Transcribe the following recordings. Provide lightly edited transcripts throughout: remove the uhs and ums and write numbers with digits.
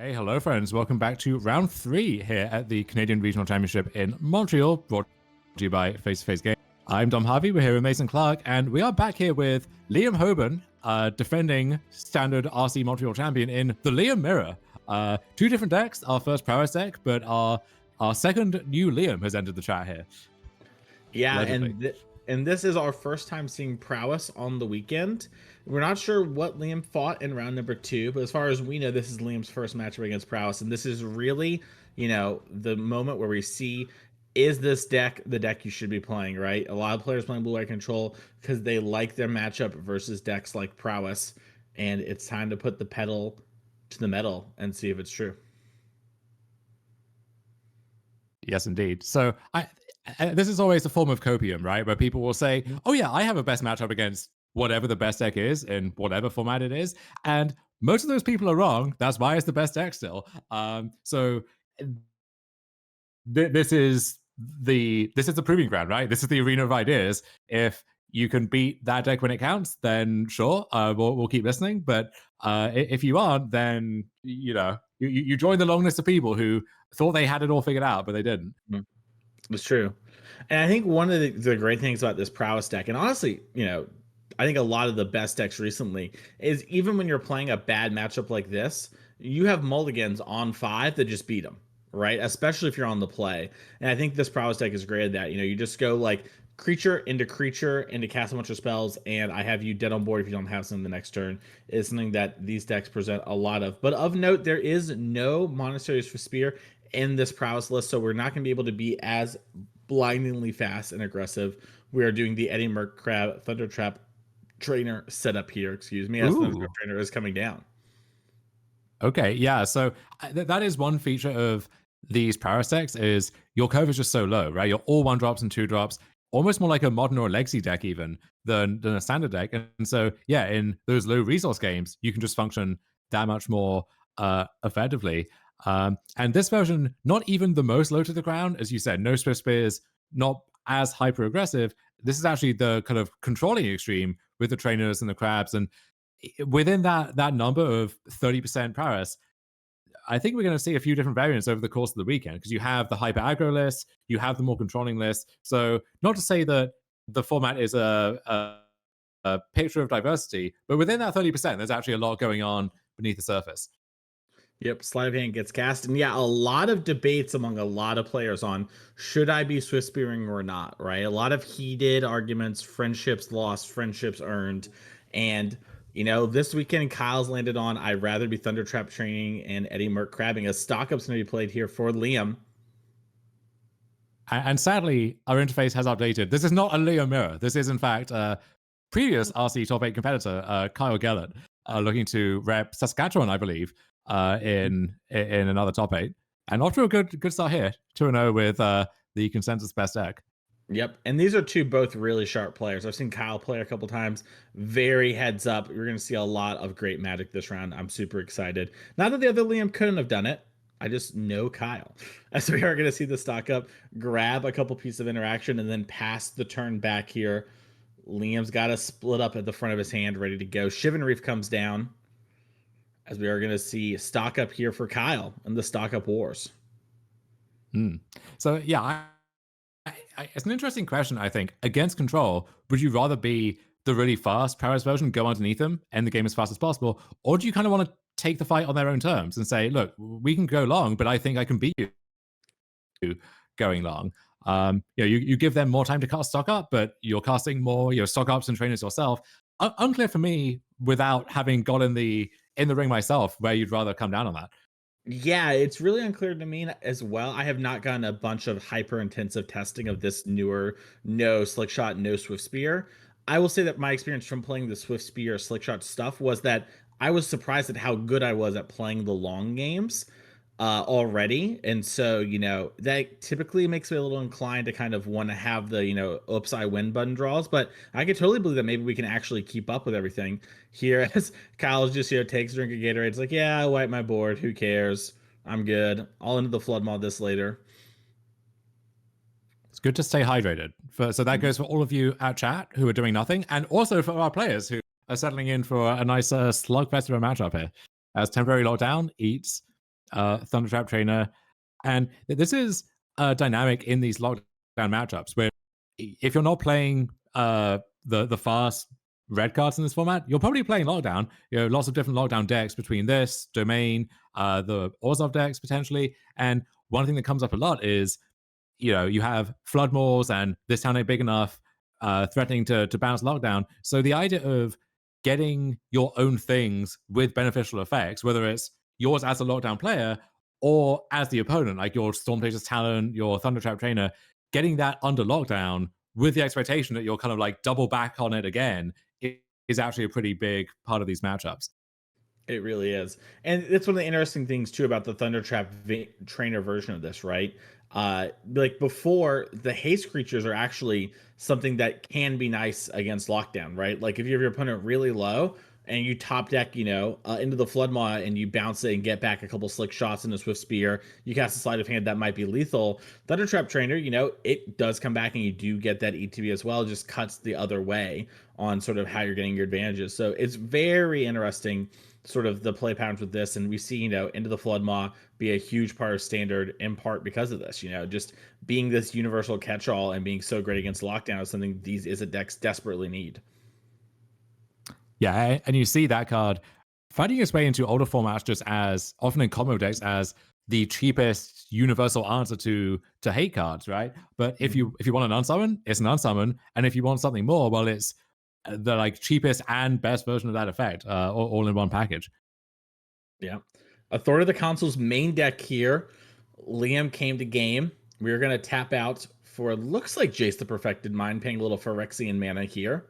Hey, hello, friends. Welcome back to round 3 here at the Canadian Regional Championship in Montreal, brought to you by Face to Face Game. I'm Dom Harvey. We're here with Mason Clark, and we are back here with Liam Hoban, defending standard RC Montreal champion in the Liam Mirror. Two different decks. Our first prowess deck, but our second new Liam has entered the chat here. Yeah, and this is our first time seeing prowess on the weekend. We're not sure what Liam fought in round number 2, but as far as we know, this is Liam's first matchup against prowess, and this is really, the moment where we see, is this deck the deck you should be playing, right? A lot of players playing blue-white control because they like their matchup versus decks like prowess, and it's time to put the pedal to the metal and see if it's true. Yes, indeed. So this is always a form of copium, right? Where people will say, oh yeah, I have a best matchup against whatever the best deck is in whatever format it is. And most of those people are wrong. That's why it's the best deck still. So this is the proving ground, right? This is the arena of ideas. If you can beat that deck when it counts, then sure, we'll keep listening. But if you aren't, then you join the long list of people who thought they had it all figured out, but they didn't. It's true. And I think one of the great things about this prowess deck, and honestly, I think a lot of the best decks recently, is even when you're playing a bad matchup like this, you have mulligans on 5 that just beat them, right? Especially if you're on the play. And I think this prowess deck is great at that. You just go like creature into cast a bunch of spells, and I have you dead on board if you don't have some the next turn, is something that these decks present a lot of. But of note, there is no Monasteries for Spear in this prowess list, so we're not going to be able to be as blindingly fast and aggressive. We are doing the Eddie Merc Crab Thunder Trap Trainer setup here, excuse me, as the Thunder Trap Trainer is coming down. Okay, yeah, so that is one feature of these prowess decks, is your curve is just so low, right? You're all 1-drops and 2-drops, almost more like a modern or a legacy deck even than a standard deck. And so, yeah, in those low resource games, you can just function that much more effectively. And this version, not even the most low to the ground, as you said, no Swift Spears, not as hyper aggressive. This is actually the kind of controlling extreme with the trainers and the crabs. And within that number of 30% prowess, I think we're going to see a few different variants over the course of the weekend, because you have the hyper aggro list, you have the more controlling list. So not to say that the format is a picture of diversity, but within that 30%, there's actually a lot going on beneath the surface. Yep, Sleight of Hand gets cast. And yeah, a lot of debates among a lot of players on should I be Swift Spearing or not, right? A lot of heated arguments, friendships lost, friendships earned. And, this weekend Kyle's landed on I'd rather be Thunder Trap Training and Eddie Merc Crabbing. A stock up's going to be played here for Liam. And sadly, our interface has updated. This is not a Liam Mirror. This is, in fact, previous RC top 8 competitor, Kyle Gellert, looking to rep Saskatchewan, I believe, in another top 8. And off to a good start here, 2-0 with the consensus best deck. Yep, and these are two both really sharp players. I've seen Kyle play a couple times. Very heads up. You're going to see a lot of great Magic this round. I'm super excited. Not that the other Liam couldn't have done it. I just know Kyle. As we are going to see the stock up, grab a couple pieces of interaction, and then pass the turn back here. Liam's got a split up at the front of his hand, ready to go. Shivan Reef comes down, as we are going to see stock up here for Kyle in the stock up wars. So yeah, it's an interesting question, I think. Against control, would you rather be the really fast prowess version, go underneath them, end the game as fast as possible, or do you kind of want to take the fight on their own terms and say, look, we can go long, but I think I can beat you going long? You give them more time to cast stock up, but you're casting more stock ups and trainers yourself. Unclear for me, without having got in the ring myself, where you'd rather come down on that. Yeah, it's really unclear to me as well. I have not gotten a bunch of hyper intensive testing of this newer no slick shot, no swift spear. I will say that my experience from playing the swift spear slick shot stuff was that I was surprised at how good I was at playing the long games already. And so, that typically makes me a little inclined to kind of want to have the, oops, I win button draws. But I could totally believe that maybe we can actually keep up with everything here, as Kyle just, takes a drink of Gatorade. It's like, yeah, I wipe my board. Who cares? I'm good. I'll into the flood mod this later. It's good to stay hydrated. So that goes for all of you at chat who are doing nothing, and also for our players who are settling in for a nice slugfest of a matchup here. As Temporary Lockdown eats Thundertrap Trainer. And this is a dynamic in these lockdown matchups where if you're not playing the fast red cards in this format, you're probably playing lockdown. You know, lots of different lockdown decks between this domain, the Orzhov decks potentially. And one thing that comes up a lot is, you know, you have Floodmoors and this town ain't big enough, threatening to bounce lockdown. So the idea of getting your own things with beneficial effects, whether it's yours as a lockdown player or as the opponent, like your Stormchaser's Talon, your Thundertrap Trainer, getting that under lockdown with the expectation that you'll kind of like double back on it again is actually a pretty big part of these matchups. It really is. And it's one of the interesting things too about the Trainer version of this, right? Like before, the haste creatures are actually something that can be nice against lockdown, right? Like if you have your opponent really low and you top deck, into the Floodmaw and you bounce it and get back a couple slick shots in a Swift Spear, you cast a sleight of hand that might be lethal. Thundertrap Trainer, it does come back and you do get that ETB as well, it just cuts the other way on sort of how you're getting your advantages. So it's very interesting sort of the play patterns with this, and we see Into the Floodmaw be a huge part of standard in part because of this. Just being this universal catch-all and being so great against lockdown is something these Izzet decks desperately need. Yeah, and you see that card finding its way into older formats just as often in combo decks as the cheapest universal answer to hate cards, right? But if you want an unsummon, it's an unsummon, and if you want something more, well, it's the like cheapest and best version of that effect, all in one package. Yeah. Authority of the Consul's main deck here. Liam came to game. We're going to tap out for, looks like Jace the Perfected Mind, paying a little Phyrexian mana here.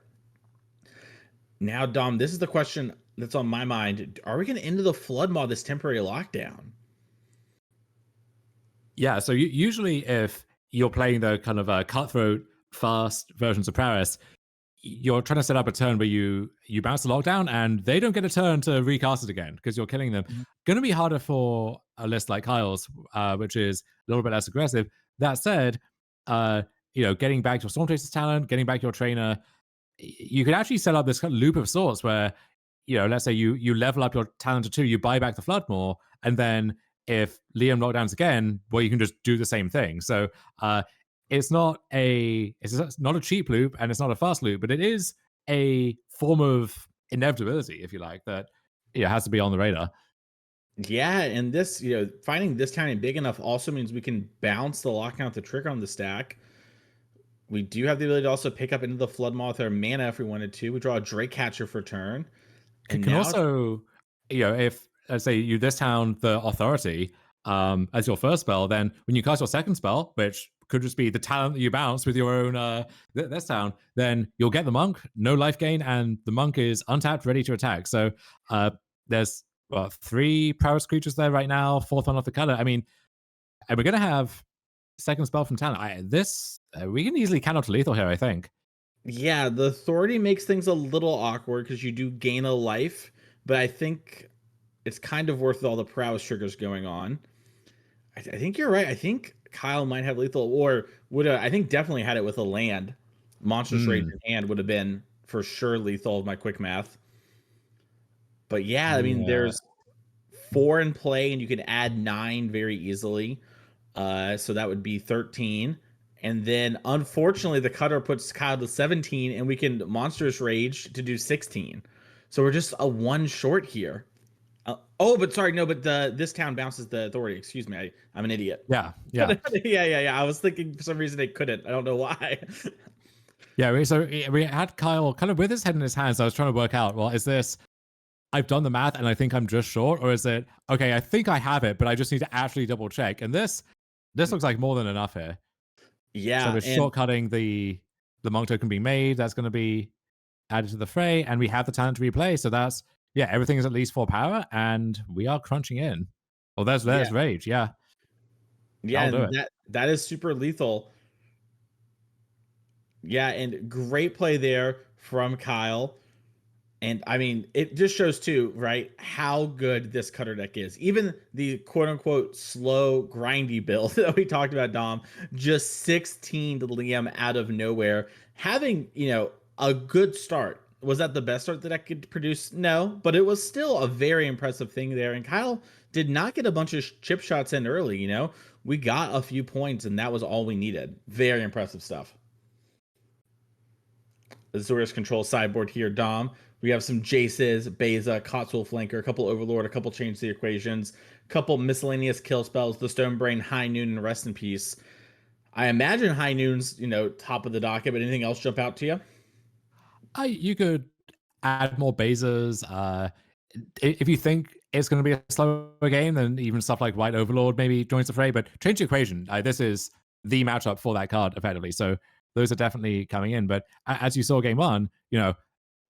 Now, Dom, this is the question that's on my mind. Are we going to Into the Floodmaw this temporary lockdown? Yeah, so usually if you're playing the kind of cutthroat fast versions of Paris, you're trying to set up a turn where you bounce the lockdown and they don't get a turn to recast it again because you're killing them. Mhm. Going to be harder for a list like Kyle's, which is a little bit less aggressive. That said, getting back your Stormchaser's Talent, getting back your trainer, you could actually set up this kind of loop of sorts where, let's say you level up your talent to 2, you buy back the Floodmore, and then if Liam lockdowns again, well, you can just do the same thing. So it's not a cheap loop and it's not a fast loop, but it is a form of inevitability, if you like, that has to be on the radar. Yeah, and this, finding this tiny big enough also means we can bounce the lockdown with the trigger on the stack. We do have the ability to also pick up Into the Floodmaw with our mana if we wanted to. We draw a Drake Catcher for turn. And Can now, also, if let's say you this town the authority as your first spell, then when you cast your second spell, which could just be the talent that you bounce with your own this town, then you'll get the monk, no life gain, and the monk is untapped, ready to attack. So there's 3 prowess creatures there right now, fourth one off the cutter. I mean, and we're gonna have second spell from talent. We can easily count out to lethal here, I think. yeah, the authority makes things a little awkward because you do gain a life, but I think it's kind of worth all the prowess triggers going on. I think you're right. I think Kyle might have lethal, or would have, I think definitely had it with a land. Monstrous Rage Mm, in hand would have been for sure lethal of my quick math. But yeah, I mean, yeah. there's 4 in play, and you can add 9 very easily. So that would be 13. And then unfortunately, the cutter puts Kyle to 17, and we can Monstrous Rage to do 16. So we're just a 1 short here. But sorry, no, but this town bounces the authority. Excuse me, I'm an idiot. Yeah, yeah. Yeah. I was thinking for some reason it couldn't. I don't know why. Yeah, we had Kyle kind of with his head in his hands. I was trying to work out, well, is this I've done the math and I think I'm just short, or is it okay? I think I have it, but I just need to actually double check. And this looks like more than enough here. So Yeah, we're and shortcutting the monk token being made. That's going to be added to the fray, and we have the talent to replay. So that's everything is at least 4 power, and we are crunching in. Oh, yeah, there's rage. Yeah, yeah, that'll do and it. that is super lethal. Yeah, and great play there from Kyle. And I mean, it just shows too, right, how good this cutter deck is. Even the quote unquote slow, grindy build that we talked about, Dom, just 16 to Liam out of nowhere. Having, a good start. Was that the best start that I could produce? No, but it was still a very impressive thing there. And Kyle did not get a bunch of chip shots in early. We got a few points, and that was all we needed. Very impressive stuff. Azorius control sideboard here, Dom. We have some Jaces, Beza, Cotswold Flanker, a couple Overlord, a couple Change the Equations, a couple miscellaneous kill spells, the Stone Brain, High Noon, and Rest in Peace. I imagine High Noon's, top of the docket, but anything else jump out to you? You could add more bases. If you think it's going to be a slower game, then even stuff like White Overlord maybe joins the fray. But Change the Equation, this is the matchup for that card effectively. So those are definitely coming in. But as you saw game one,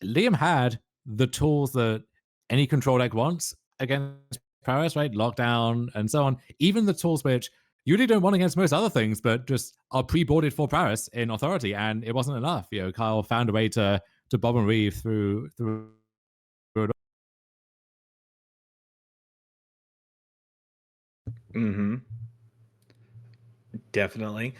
Liam had the tools that any control deck wants against Paris, right? Lockdown and so on. Even the tools which you really don't want against most other things, but just are pre-boarded for Paris in Authority, and it wasn't enough. Kyle found a way to bob and weave through it. Mm-hmm. Definitely.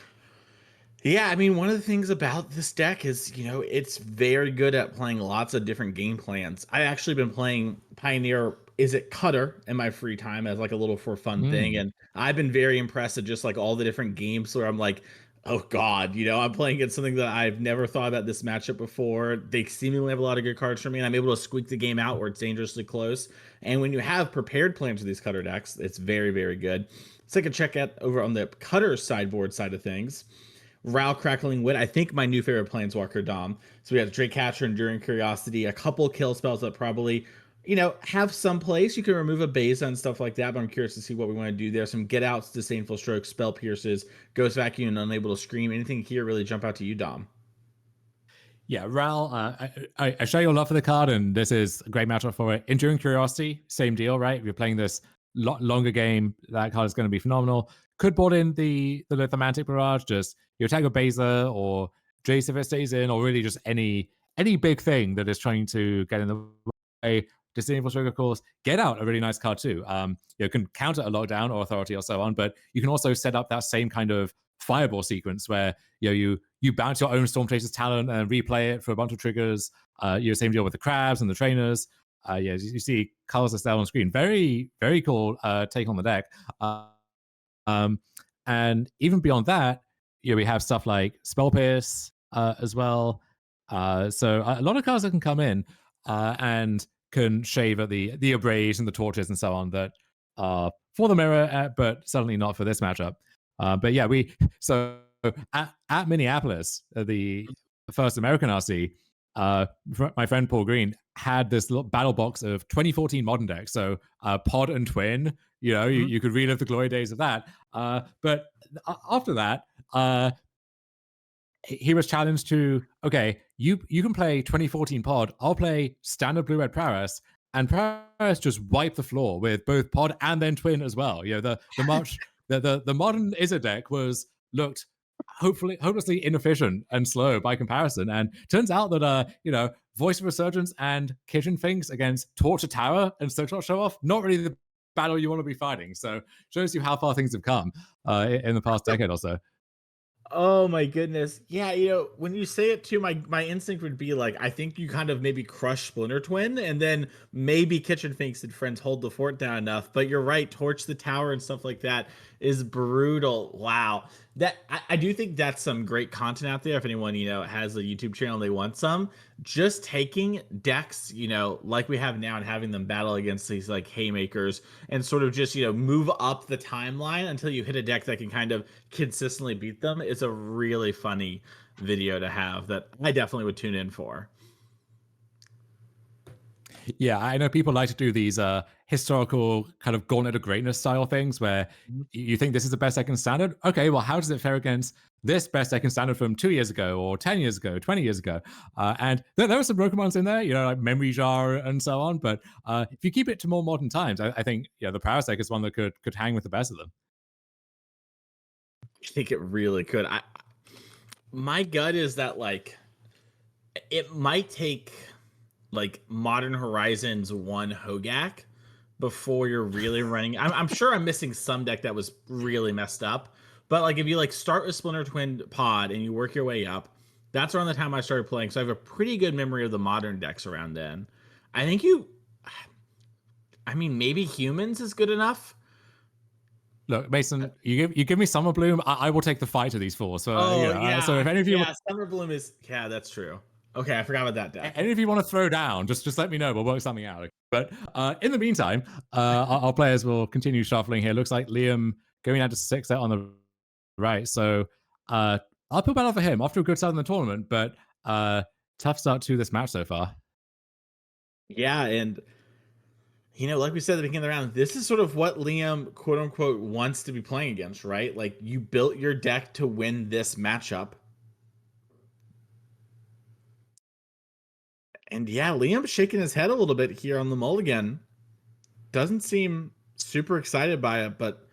Yeah, I mean, one of the things about this deck is, it's very good at playing lots of different game plans. I actually been playing Pioneer, is it Cutter in my free time as like a little for fun thing, Mm. and I've been very impressed at just like all the different games where I'm like, oh God, I'm playing against something that I've never thought about this matchup before. They seemingly have a lot of good cards for me, and I'm able to squeak the game out where it's dangerously close. And when you have prepared plans for these Cutter decks, it's very, very good. Let's take a check out over on the Cutter sideboard side of things. Ral Crackling Wit, I think my new favorite Planeswalker, Dom. So we have Drake Catcher, Enduring Curiosity, a couple kill spells that probably, have some place. You can remove a base and stuff like that, but I'm curious to see what we want to do there. Some Get Outs, Disdainful Strokes, Spell Pierces, Ghost Vacuum, and Unable to Scream. Anything here really jump out to you, Dom? Yeah, Ral, I share your love for the card, and this is a great matchup for it. Enduring Curiosity, same deal, right? If you're playing this longer game, that card is going to be phenomenal. Could board in the Lithomantic Barrage, just you attack a Beza or Jace if it stays in, or really just any big thing that is trying to get in the way. Disdainful Stroke, of course. Get Out, a really nice card too. You can counter a lockdown or authority or so on, but you can also set up that same kind of fireball sequence where you bounce your own Storm Chaser's talent and replay it for a bunch of triggers. Same deal with the crabs and the trainers. You see Carlos Estelle on screen. Very, very cool take on the deck. Um, and even beyond that, we have stuff like Spell Pierce as well. So a lot of cards that can come in and can shave at the abrades and the torches and so on that are for the mirror, but certainly not for this matchup. But yeah, so at Minneapolis, the first American RC, my friend Paul Green had this little battle box of 2014 modern decks. So Pod and Twin, you could relive the glory days of that. But after that, he was challenged to, okay, you can play 2014 Pod, I'll play standard blue red Paris, and Paris just wiped the floor with both Pod and then Twin as well. The March the modern Izzet deck looked hopelessly inefficient and slow by comparison. And turns out that Voice of Resurgence and Kitchen Finks against Torture Tower and Silkshot Show Off, not really the battle you want to be fighting. So shows you how far things have come in the past decade or so. Oh my goodness. Yeah, when you say it too, my instinct would be like, I think you kind of maybe crush Splinter Twin, and then maybe Kitchen Finks and friends hold the fort down enough. But you're right, Torch the Tower and stuff like that is brutal. Wow. I do think that's some great content out there. If anyone, has a YouTube channel and they want some, just taking decks, like we have now and having them battle against these like haymakers and sort of just, move up the timeline until you hit a deck that can kind of consistently beat them is a really funny video to have that I definitely would tune in for. Yeah, I know people like to do these historical kind of gauntlet of greatness style things where you think this is the best second standard. Okay, well, how does it fare against this best second standard from 2 years ago or 10 years ago, 20 years ago? And there were some broken ones in there, like Memory Jar and so on. But if you keep it to more modern times, I think the Paris deck is one that could hang with the best of them. I think it really could. My gut is that like it might take like Modern Horizons 1 Hogak before you're really running. I'm sure I'm missing some deck that was really messed up, but like if you like start with Splinter Twin Pod and you work your way up, that's around the time I started playing. So I have a pretty good memory of the modern decks around then. I think I mean, maybe humans is good enough. Look, Mason, you give me Summer Bloom, I will take the fight to these four. So Oh so if yeah, any of you yeah. Summer Bloom is yeah, that's true. Okay, I forgot about that deck. any of you want to throw down, just let me know. We'll work something out. But in the meantime, our players will continue shuffling here. Looks like Liam going down to 6 out on the right. So I'll put battle for him after a good start in the tournament, but tough start to this match so far. Yeah, and like we said at the beginning of the round, this is sort of what Liam quote unquote wants to be playing against, right? Like you built your deck to win this matchup. And yeah, Liam's shaking his head a little bit here on the mulligan. Doesn't seem super excited by it, but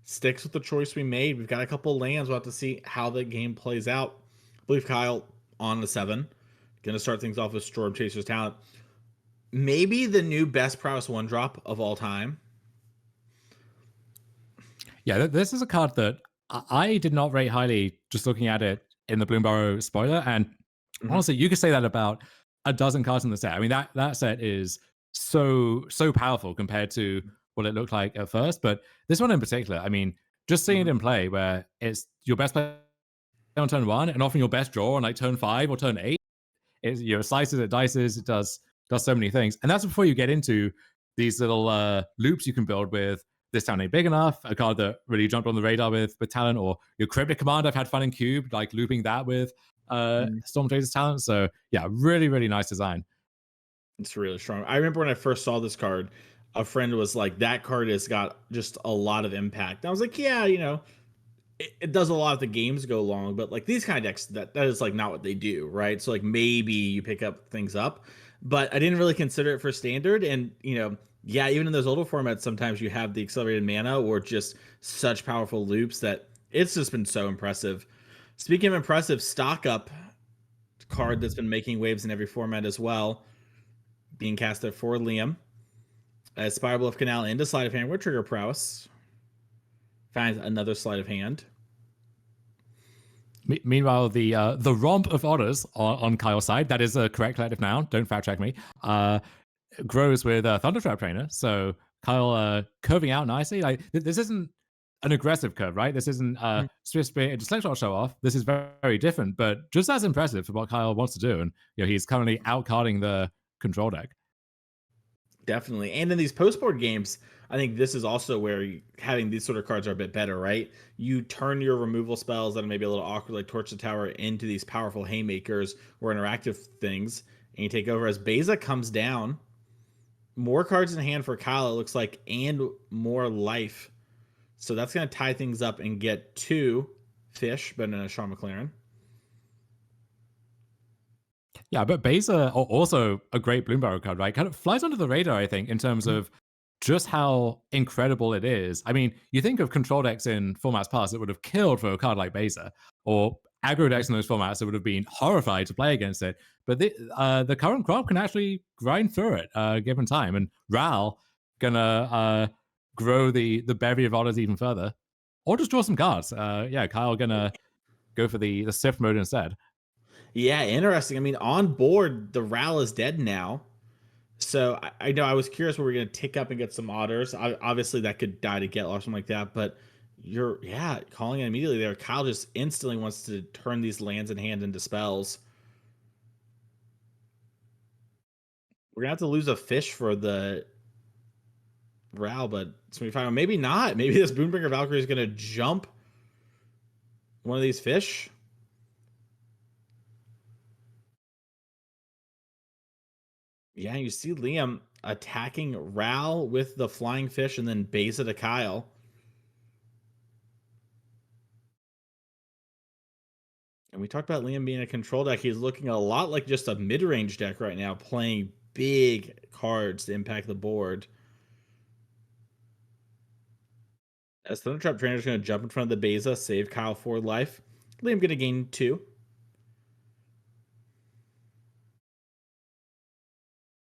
sticks with the choice we made. We've got a couple lands. We'll have to see how the game plays out. I believe Kyle on the 7. Gonna start things off with Storm Chaser's Talent. Maybe the new best prowess 1-drop of all time. Yeah, this is a card that I did not rate highly just looking at it in the Bloomburrow spoiler. And Mhm. honestly, you could say that about a dozen cards in the set. I mean, that set is so powerful compared to what it looked like at first. But this one in particular, I mean, just seeing it Mhm. in play where it's your best play on turn 1 and often your best draw on like turn 5 or turn 8. It slices, it dices, it does so many things, and that's before you get into these little loops you can build with this town ain't big enough, a card that really jumped on the radar with talent, or your cryptic command. I've had fun in cube, like looping that with Mhm. Storm Chaser's talent. So yeah, really nice design. It's really strong. I remember when I first saw this card, a friend was like, "That card has got just a lot of impact." And I was like, "Yeah, it does a lot if the games go long, but like these kind of decks, that is like not what they do, right? So like maybe you pick up things up, but I didn't really consider it for standard. And yeah, even in those older formats, sometimes you have the accelerated mana or just such powerful loops that it's just been so impressive. Speaking of impressive, stock up card that's been making waves in every format as well, being cast at for Liam. Spiral of Canal into sleight of hand with trigger prowess. Finds another sleight of hand. Meanwhile, the romp of otters on Kyle's side, that is a correct collective noun. Don't fact check me. Grows with Thundertrap Trainer. So Kyle curving out nicely. Like this isn't an aggressive curve, right? This isn't Swift Spear into Slingshot show off. This is very different, but just as impressive for what Kyle wants to do. And he's currently outcarding the control deck. Definitely. And in these post board games, I think this is also where having these sort of cards are a bit better, right? You turn your removal spells that are maybe a little awkward, like Torch the Tower, into these powerful haymakers or interactive things, and you take over as Beza comes down. More cards in hand for Kyle, it looks like, and more life. So that's going to tie things up and get 2 fish, but in a Sean McLaren. Yeah, but Beza also a great Bloomberg card, right? Kind of flies under the radar, I think, in terms Mhm. of just how incredible it is. I mean, you think of control decks in formats past that would have killed for a card like Beza, or aggro decks in those formats that would have been horrified to play against it. But the current crop can actually grind through it given time. And Ral gonna grow the bevy of otters even further, or just draw some cards. Yeah, Kyle gonna go for the Sith mode instead. Yeah, interesting. I mean, on board, the Ral is dead now. So I know I was curious where we're gonna tick up and get some otters. Obviously, that could die to get or something like that. But you're calling it immediately there. Kyle just instantly wants to turn these lands in hand into spells. We're gonna have to lose a fish for the Ral, but it's gonna be fine. Maybe not. Maybe this Boonbringer Valkyrie is gonna jump one of these fish. Yeah, you see Liam attacking Ral with the flying fish and then base it to Kyle. And we talked about Liam being a control deck. He's looking a lot like just a mid range deck right now, playing big cards to impact the board. As Thundertrap Trainer is going to jump in front of the Beza, save Kyle for life. Liam going to gain 2.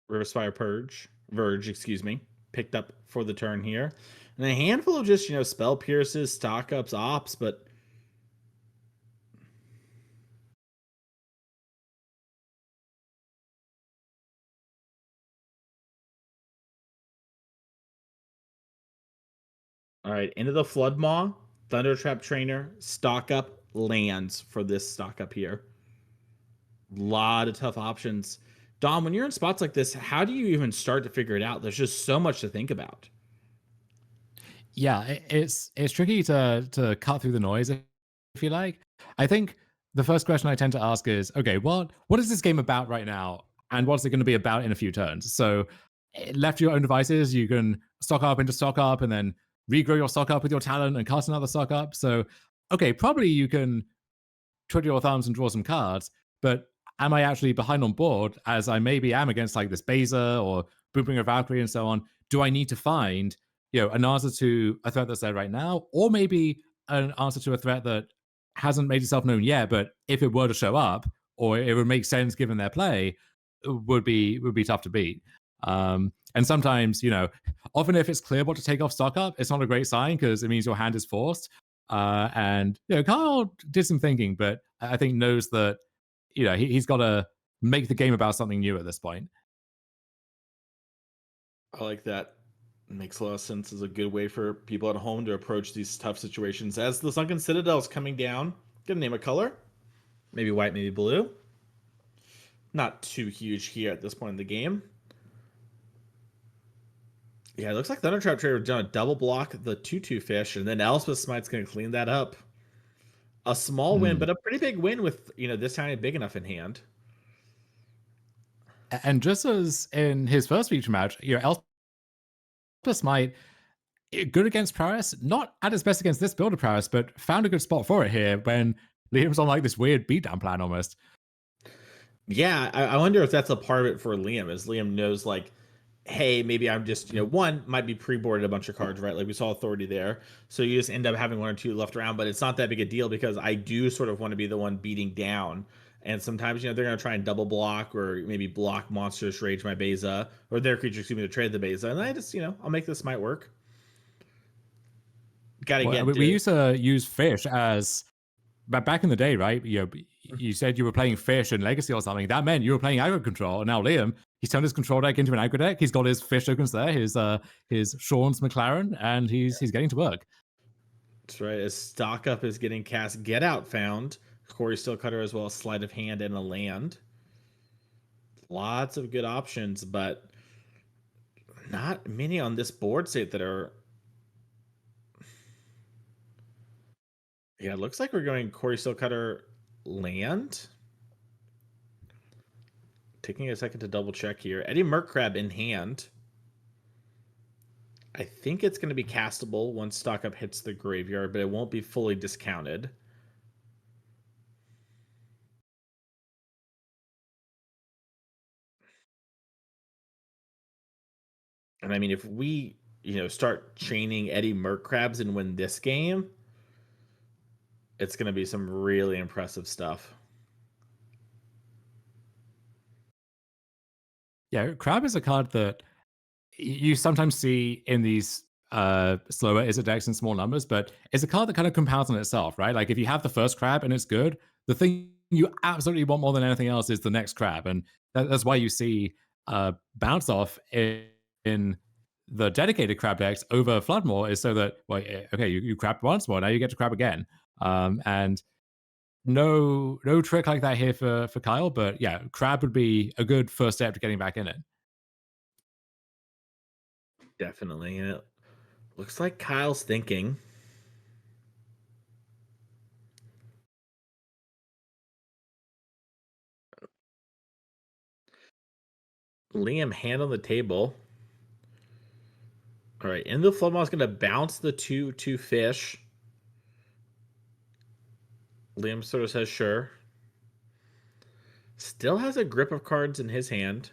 Riverspire Verge, excuse me, picked up for the turn here. And a handful of just, spell pierces, stock ups, ops, but right, into the Flood Maw, Thundertrap Trainer, stock up, lands for this stock up here. Lot of tough options. Dom, when you're in spots like this, how do you even start to figure it out? There's just so much to think about. Yeah, it's tricky to cut through the noise if you like. I think the first question I tend to ask is, okay, what is this game about right now, and what's it going to be about in a few turns? So, left to your own devices, you can stock up into stock up, and then regrow your stock up with your talent and cast another stock up. So, okay, probably you can twiddle your thumbs and draw some cards, but am I actually behind on board as I maybe am against like this Beza or Boombringer Valkyrie and so on? Do I need to find, an answer to a threat that's there right now, or maybe an answer to a threat that hasn't made itself known yet, but if it were to show up, or it would make sense given their play, would be tough to beat. And sometimes, often if it's clear what to take off stock up, it's not a great sign because it means your hand is forced. And Kyle did some thinking, but I think knows that he's got to make the game about something new at this point. I like that. Makes a lot of sense. Is a good way for people at home to approach these tough situations. As the Sunken Citadel is coming down, gonna name a color. Maybe white, maybe blue. Not too huge here at this point in the game. Yeah, it looks like Thundertrap Trader done a double block the 2/2 fish, and then Elspeth Smite's gonna clean that up. A small win, Mm. but a pretty big win with this tiny big enough in hand. And just as in his first feature match, Elspeth might good against Paris, not at his best against this builder Paris, but found a good spot for it here when Liam's on like this weird beatdown plan almost. Yeah, I wonder if that's a part of it for Liam, as Liam knows, like, hey, maybe I'm just, one might be pre-boarded a bunch of cards, right? Like we saw Authority there. So you just end up having one or two left around, but it's not that big a deal because I do sort of want to be the one beating down. And sometimes, they're going to try and double block or maybe block monsters, rage my Beza, or their creature, excuse me, to trade the Beza. And I just, I'll make this might work. Got to Well, get we to, used to use fish as, but back in the day, right? You said you were playing fish in Legacy or something. That meant you were playing aggro control. And now Liam, he's turned his control deck into an aggro deck. He's got his fish tokens there, his Sean's McLaren, and he's getting to work. that's right, as stock up is getting cast, get out found. Corey Steelcutter as well, a sleight of hand and a land. Lots of good options, but not many on this board state that are. Yeah, it looks like we're going Corey Steelcutter land. Taking a second to double check here. Eddie Murkrab in hand. I think it's going to be castable once stock up hits the graveyard, but it won't be fully discounted. And I mean, if we, start chaining Eddie Murkrabs and win this game, it's going to be some really impressive stuff. Yeah, Crab is a card that you sometimes see in these slower Izzet decks in small numbers, but it's a card that kind of compounds on itself, right? Like if you have the first crab and it's good, the thing you absolutely want more than anything else is the next crab, and that's why you see bounce off in the dedicated crab decks over Floodmore is so that okay, you crabbed once more, now you get to crab again, and no trick like that here for Kyle, but yeah, crab would be a good first step to getting back in it. Definitely. And it looks like Kyle's thinking. Liam, hand on the table. All right, and the Floodmaw is going to bounce the 2/2 fish. Liam sort of says sure. Still has a grip of cards in his hand.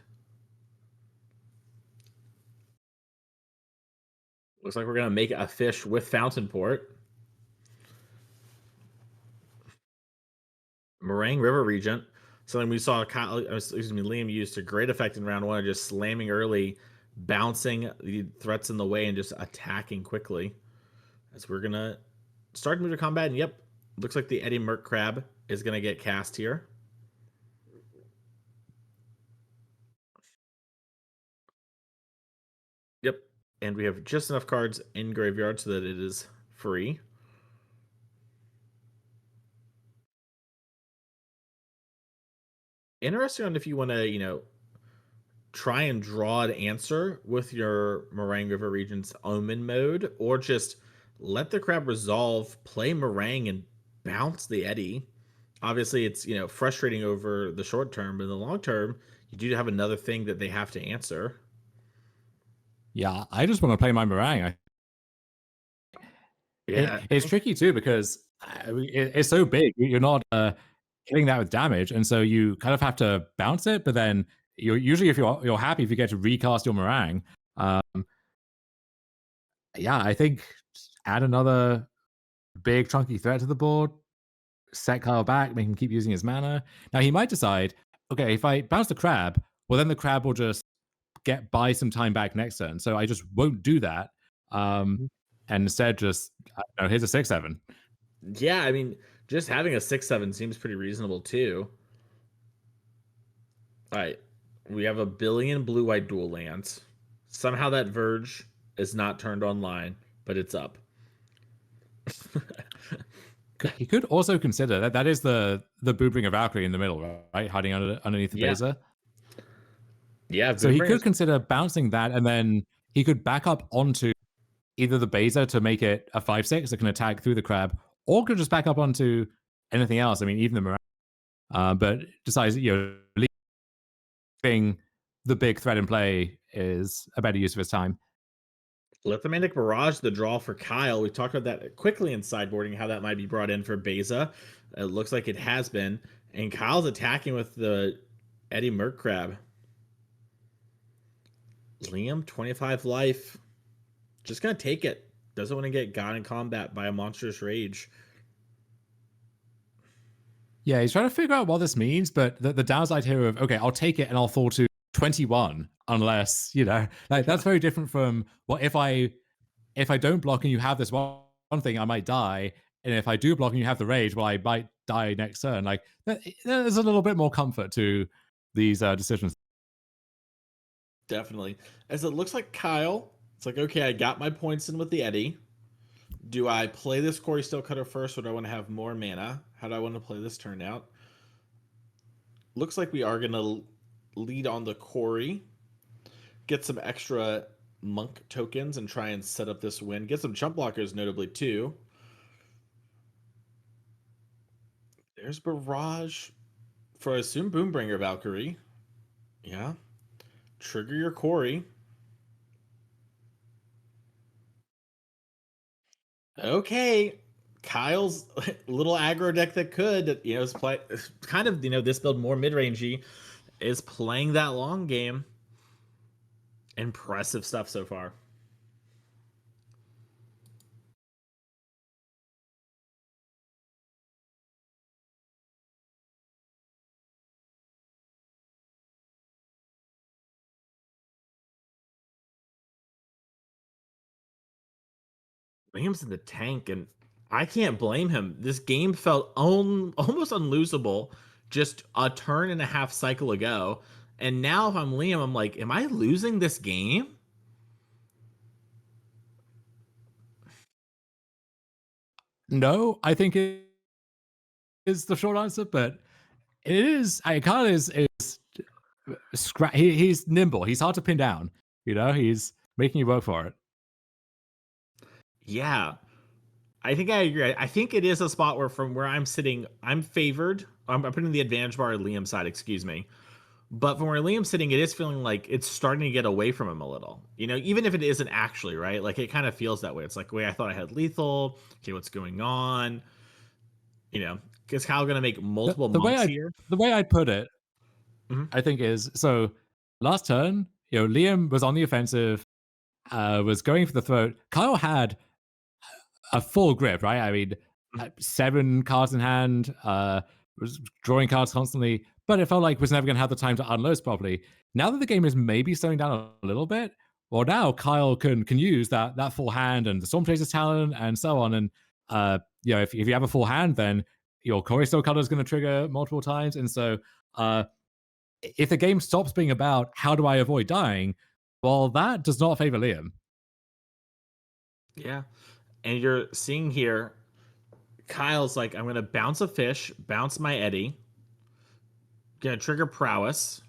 Looks like we're going to make a fish with Fountain Port. Meringue River Regent. Something we saw Liam used to great effect in round one of just slamming early, bouncing the threats in the way, and just attacking quickly. As we're going to start to move to combat. And yep, looks like the Eddie Merc Crab is going to get cast here. Yep. and we have just enough cards in graveyard so that it is free. Interesting on if you want to, try and draw an answer with your Meringue River Region's Omen mode, or just let the crab resolve, play Meringue, and bounce the Eddy. Obviously, it's frustrating over the short term, but in the long term, you do have another thing that they have to answer. Yeah, I just want to play my meringue. Yeah, It's tricky too because it's so big. You're not hitting that with damage, and so you kind of have to bounce it. But then you're usually, if you're happy if you get to recast your meringue. Um, yeah, I think add another big chunky threat to the board, set Kyle back, make him keep using his mana. Now he might decide, okay, if I bounce the crab, well then the crab will just buy some time back next turn. So I just won't do that. And instead just I don't know, here's a 6/7. yeah. I mean, just having a 6/7 seems pretty reasonable too. All right, we have a billion blue-white dual lands. Somehow that Verge is not turned online, but it's up. He could also consider that is the Boobringer Valkyrie in the middle, right? Hiding underneath the Yeah, Beza. yeah. So he could Boomeranger's consider bouncing that, and then he could back up onto either the Beza to make it a 5/6 that can attack through the crab, or could just back up onto anything else. I mean, even the Mirage. But decides leaving the big threat in play is a better use of his time. Lithomantic Barrage, the draw for Kyle. We talked about that quickly in sideboarding, how that might be brought in for Beza. It looks like it has been. And Kyle's attacking with the Eddie Merc Crab. Liam, 25 life. Just going to take it. Doesn't want to get got in combat by a monstrous rage. Yeah, he's trying to figure out what this means, but the downside here of, okay, I'll take it and I'll fall to 21 unless, like that's very different from, well, if I don't block and you have this one thing, I might die. And if I do block and you have the rage, well, I might die next turn. Like there's a little bit more comfort to these decisions. Definitely. As it looks like Kyle, it's like, okay, I got my points in with the Eddie. Do I play this Quarry Steel Cutter first, or do I want to have more mana? How do I want to play this turn out? Looks like we are going to lead on the Quarry, get some extra Monk tokens, and try and set up this win. Get some chump blockers, notably, too. There's Barrage for, I assume, Boombringer Valkyrie. Yeah. Trigger your Quarry. Okay. Kyle's little aggro deck that could, is play kind of, this build more mid-rangey, is playing that long game. Impressive stuff so far. Liam's in the tank, and I can't blame him. This game felt almost unlosable just a turn and a half cycle ago. And now if I'm Liam, I'm like, am I losing this game? No, I think it is the short answer, but it is. Kyle is he's nimble. He's hard to pin down. He's making you work for it. Yeah. I think I agree. I think it is a spot where, from where I'm sitting, I'm favored. I'm putting the advantage bar on Liam's side, excuse me. But from where Liam's sitting, it is feeling like it's starting to get away from him a little. Even if it isn't actually, right? Like, it kind of feels that way. It's like, wait, I thought I had lethal. Okay, what's going on? Is Kyle going to make multiple monks here? The way I'd put it, Mhm. I think is so. Last turn, Liam was on the offensive, was going for the throat. Kyle had a full grip, right? I mean, 7 cards in hand, was drawing cards constantly, but it felt like was never going to have the time to unload properly. Now that the game is maybe slowing down a little bit, well, now Kyle can use that full hand and the Storm Chaser's talent and so on. And if you have a full hand, then your Choristo color is going to trigger multiple times. And so if the game stops being about how do I avoid dying, well, that does not favor Liam. Yeah. And you're seeing here, Kyle's like, I'm gonna bounce a fish, bounce my Eddie, gonna trigger prowess.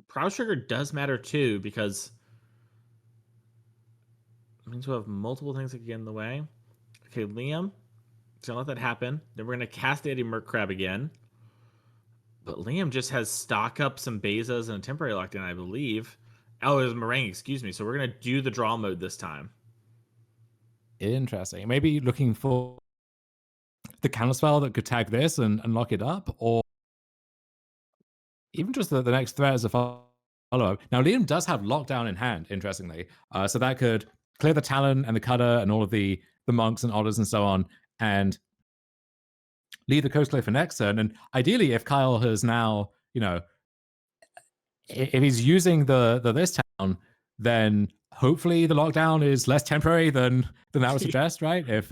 Prowess trigger does matter too, because it means we'll have multiple things that can get in the way. Okay, Liam, so gonna let that happen. Then we're gonna cast the Eddie Merc Crab again. But Liam just has stock up some Bezas and a temporary lockdown, I believe. Oh, it was Meringue, excuse me. So we're gonna do the draw mode this time. Interesting. Maybe looking for the counterspell that could tag this and lock it up, or even just the next threat as a follow-up. Now, Liam does have lockdown in hand, interestingly. So that could clear the Talon and the Cutter and all of the monks and otters and so on, and leave the coast clear for next turn. And ideally, if Kyle has now, if he's using the this town, then hopefully the lockdown is less temporary than that would suggest, right? If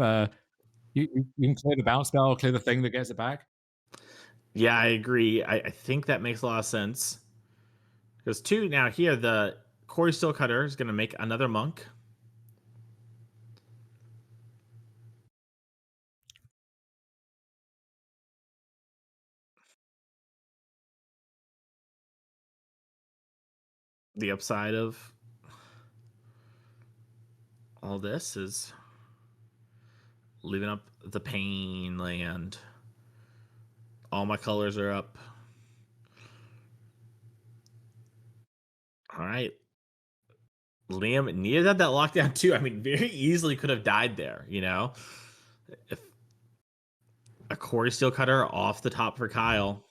you can clear the bounce spell, clear the thing that gets it back. Yeah, I agree. I think that makes a lot of sense. Because two now here, the Corey Steelcutter is gonna make another monk. The upside of all this is leaving up the pain land. All my colors are up. All right. Liam needed that lockdown too. I mean, very easily could have died there, you know? If a Corey Steelcutter off the top for Kyle.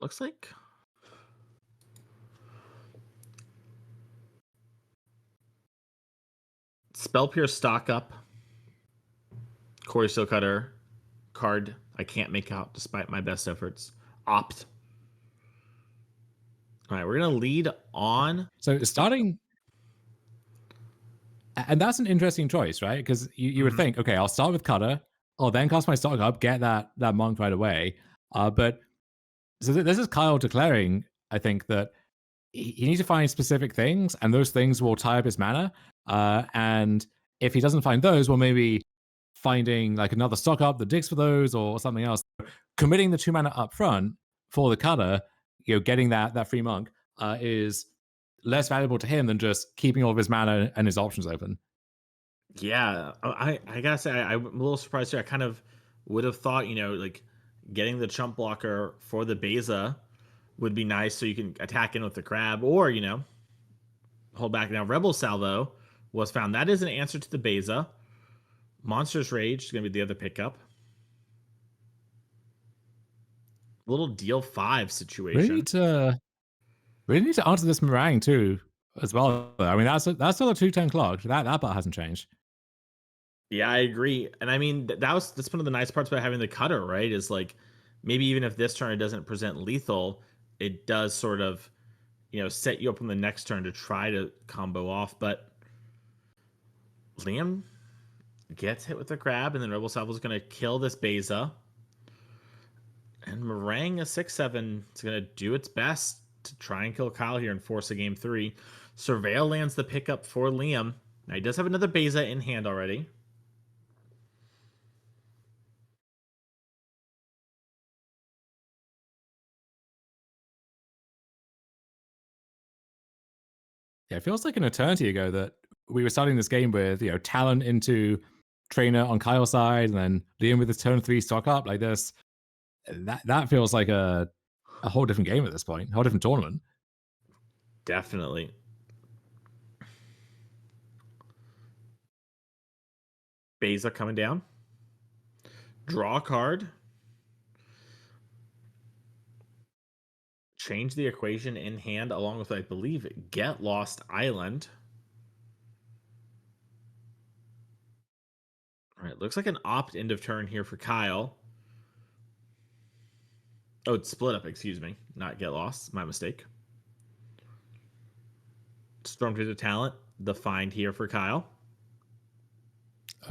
Looks like Spell Pierce stock up. Corey Steelcutter card I can't make out despite my best efforts. Opt. All right, we're gonna lead on. So starting, and that's an interesting choice, right? Because you would Mhm. think, okay, I'll start with Cutter, I'll then cast my stock up, get that monk right away. But so this is Kyle declaring, I think, that he needs to find specific things, and those things will tie up his mana. And if he doesn't find those, well, maybe finding like another stock up that digs for those or something else. Committing the 2 mana up front for the Cutter, getting that free monk is less valuable to him than just keeping all of his mana and his options open. Yeah, I gotta say I'm a little surprised too. I kind of would have thought, like getting the chump blocker for the Beza would be nice, so you can attack in with the crab, or hold back. Now Rebel Salvo was found. That is an answer to the Beza. Monster's Rage is gonna be the other pickup. Little deal 5 Really situation. need to really need to answer this meringue too, as well. I mean, that's still a 2-10 clock. That part hasn't changed. Yeah, I agree. And I mean, that's one of the nice parts about having the cutter, right? Is like, maybe even if this turn it doesn't present lethal, it does sort of, set you up on the next turn to try to combo off. But Liam gets hit with the crab, and then Rebel Salvo is going to kill this Beza. And Meringue, a 6/7, is going to do its best to try and kill Kyle here and force a game 3. Surveil lands the pickup for Liam. Now, he does have another Beza in hand already. Yeah, it feels like an eternity ago that we were starting this game with, talent into trainer on Kyle's side, and then Liam with his turn 3 stock up like this. That feels like a whole different game at this point, a whole different tournament. Definitely. Beza coming down. Draw a card. Change the equation in hand along with, I believe, Get Lost Island. All right, looks like an opt end of turn here for Kyle. Oh, it's split up, excuse me. Not Get Lost. My mistake. Stormcruiser Talent, the find here for Kyle.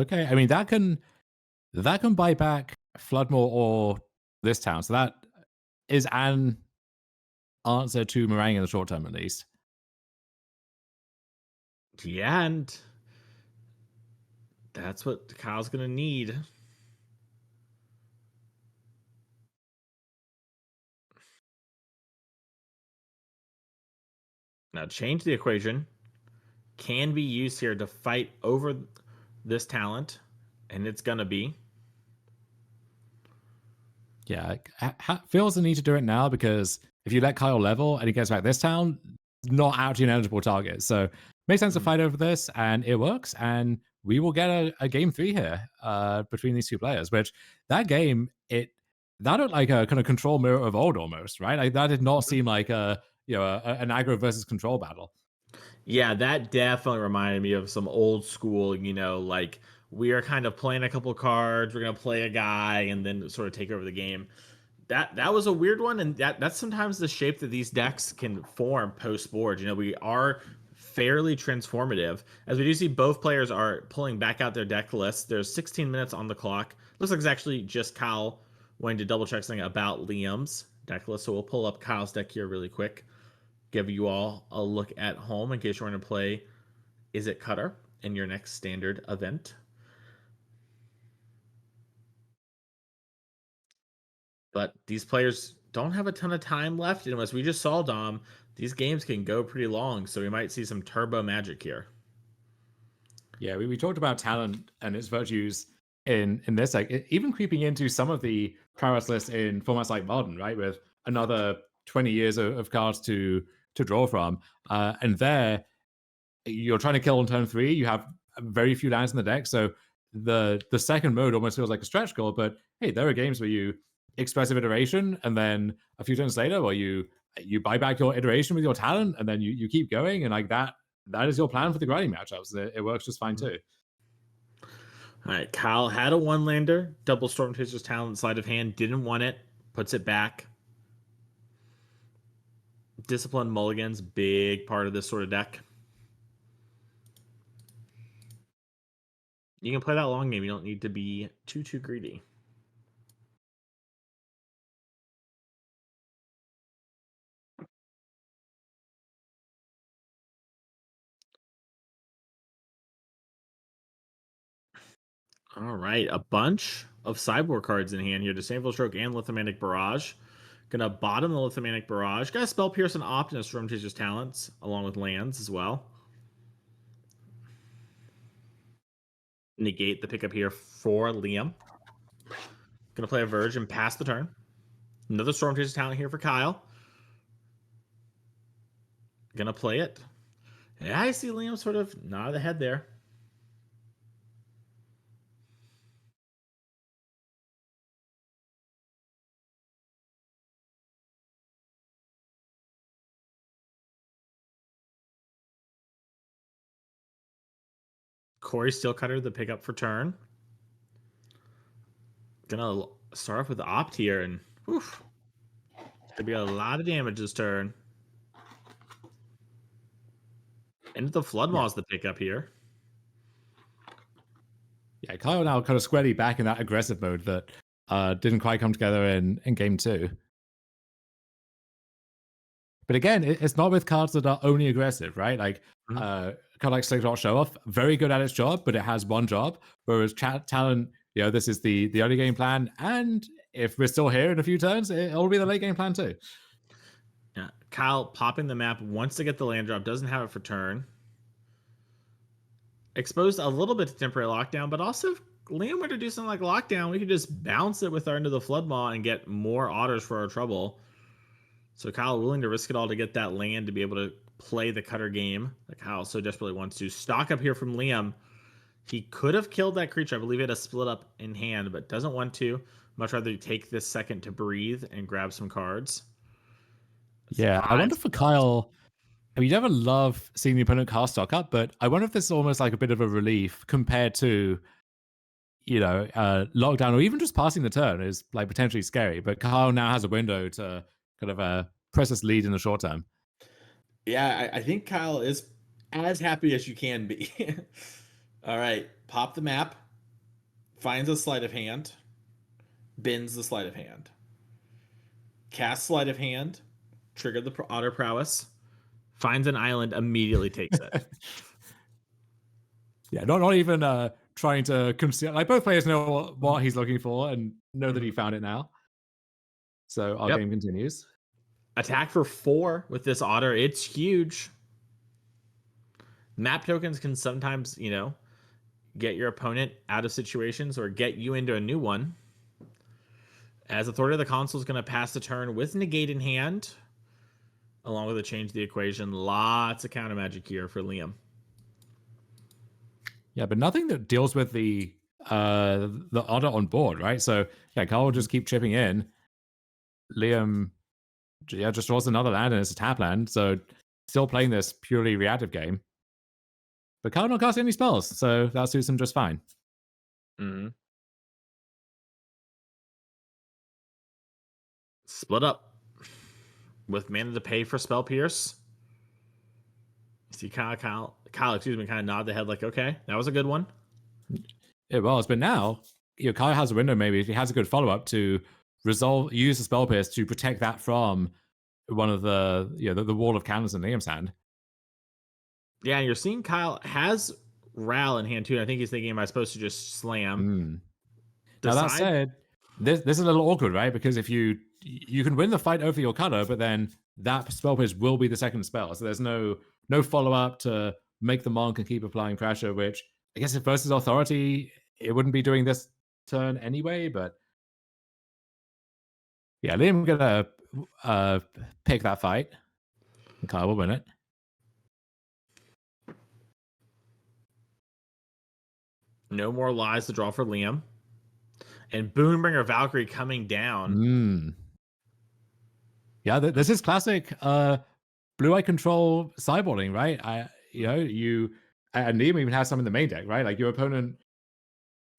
Okay, I mean that can buy back Floodmore or this town. So that is an answer to Meringue in the short term, at least. Yeah, and that's what Kyle's gonna need. Now change the equation. Can be used here to fight over this talent, and it's gonna be. Yeah, feels the need to do it now because if you let Kyle level and he gets back this town, not actually an eligible target. So makes sense to Mhm. fight over this, and it works. And we will get a game three here between these two players. Which that game that looked like a kind of control mirror of old almost, right? Like that did not seem like an aggro versus control battle. Yeah, that definitely reminded me of some old school, like we are kind of playing a couple cards, we're gonna play a guy, and then sort of take over the game. That was a weird one, and that's sometimes the shape that these decks can form post board. We are fairly transformative, as we do see both players are pulling back out their deck lists. There's 16 minutes on the clock. Looks like it's actually just Kyle wanting to double check something about Liam's deck list. So we'll pull up Kyle's deck here really quick, give you all a look at home in case you're going to play Is It Cutter in your next standard event. But these players don't have a ton of time left, and as we just saw, Dom, these games can go pretty long, so we might see some turbo magic here. Yeah, we talked about talent and its virtues in this, like even creeping into some of the prowess lists in formats like Modern, right, with another 20 years of cards to draw from, and there you're trying to kill on turn three. You have very few lands in the deck, so the second mode almost feels like a stretch goal. But hey, there are games where you expressive iteration, and then a few turns later, where you buy back your iteration with your talent, and then you keep going, and like that is your plan for the grinding matchups. It works just fine too. All right, Kyle had a one lander, double Storm Chaser's talent, sleight of hand, didn't want it, puts it back. Discipline mulligans, big part of this sort of deck. You can play that long game. You don't need to be too greedy. All right, a bunch of sideboard cards in hand here. Disdainful Stroke and Lithomantic Barrage. Gonna bottom the Lithomantic Barrage. Got a Spell Pierce and Optimus from Teacher's Talents, along with lands as well. Negate the pickup here for Liam. Gonna play a Verge and pass the turn. Another Storm Chaser's Talent here for Kyle. Gonna play it. Yeah, I see Liam sort of nod the head there. Corey Steelcutter, the pickup for turn. Gonna start off with the Opt here, and oof, gonna be a lot of damage this turn. Into the Flood Yeah, Maw is the pickup here. yeah. Kyle now kind of squarely back in that aggressive mode that didn't quite come together in game two. But again, it's not with cards that are only aggressive, right? Like Mhm. kind of like Slingshot Show Off, very good at its job, but it has one job. Whereas Talent, this is the early game plan, and if we're still here in a few turns, it'll be the late game plan too. Yeah. Kyle popping the map, wants to get the land drop, doesn't have it for turn. Exposed a little bit to temporary lockdown, but also if Liam were to do something like lockdown, we could just bounce it with our Into the Flood Maw and get more otters for our trouble. So Kyle willing to risk it all to get that land to be able to play the cutter game that Kyle so desperately wants to. Stock up here from Liam. He could have killed that creature. I believe he had a split up in hand, but doesn't want to. Much rather take this second to breathe and grab some cards. That's Yeah, I five. wonder for Kyle. I mean, you never love seeing the opponent cast stock up, but I wonder if this is almost like a bit of a relief compared to lockdown or even just passing the turn is like potentially scary. But Kyle now has a window to kind of press this lead in the short term. Yeah, I think Kyle is as happy as you can be. All right, pop the map. finds a sleight of hand, bends the sleight of hand, casts sleight of hand, trigger the otter prowess, finds an island, immediately takes it. Yeah, not even trying to conceal. Like both players know what he's looking for and know that he Mhm. found it now. So our Yep. game continues. Attack for 4 with this otter. It's huge. Map tokens can sometimes, get your opponent out of situations or get you into a new one. As Authority of the Console is going to pass the turn with Negate in hand, along with a change the equation. Lots of counter magic here for Liam. Yeah, but nothing that deals with the otter on board, right? So yeah, Carl will just keep chipping in. Liam, yeah, just draws another land and it's a tap land. So still playing this purely reactive game. But Carl not casting any spells, so that suits him just fine. Mm-hmm. Split up with mana to pay for Spell Pierce. See Kyle, kind of nod the head like, okay, that was a good one. It was, but now Kyle has a window. Maybe if he has a good follow up to use the spell pierce to protect that from one of the wall of counters in Liam's hand. Yeah, and you're seeing Kyle has Ral in hand too. I think he's thinking, am I supposed to just slam? Now that Decide. said, this is a little awkward, right? Because if you can win the fight over your color, but then that spell pierce will be the second spell, so there's no follow up to make the monk and keep applying pressure. Which I guess if versus authority, it wouldn't be doing this turn anyway. But yeah, Liam gonna pick that fight, and Kyle will win it. No more lies to draw for Liam. And Boonbringer Valkyrie coming down. Yeah, this is classic blue eye control sideboarding, right? And Liam even has some in the main deck, right? Like your opponent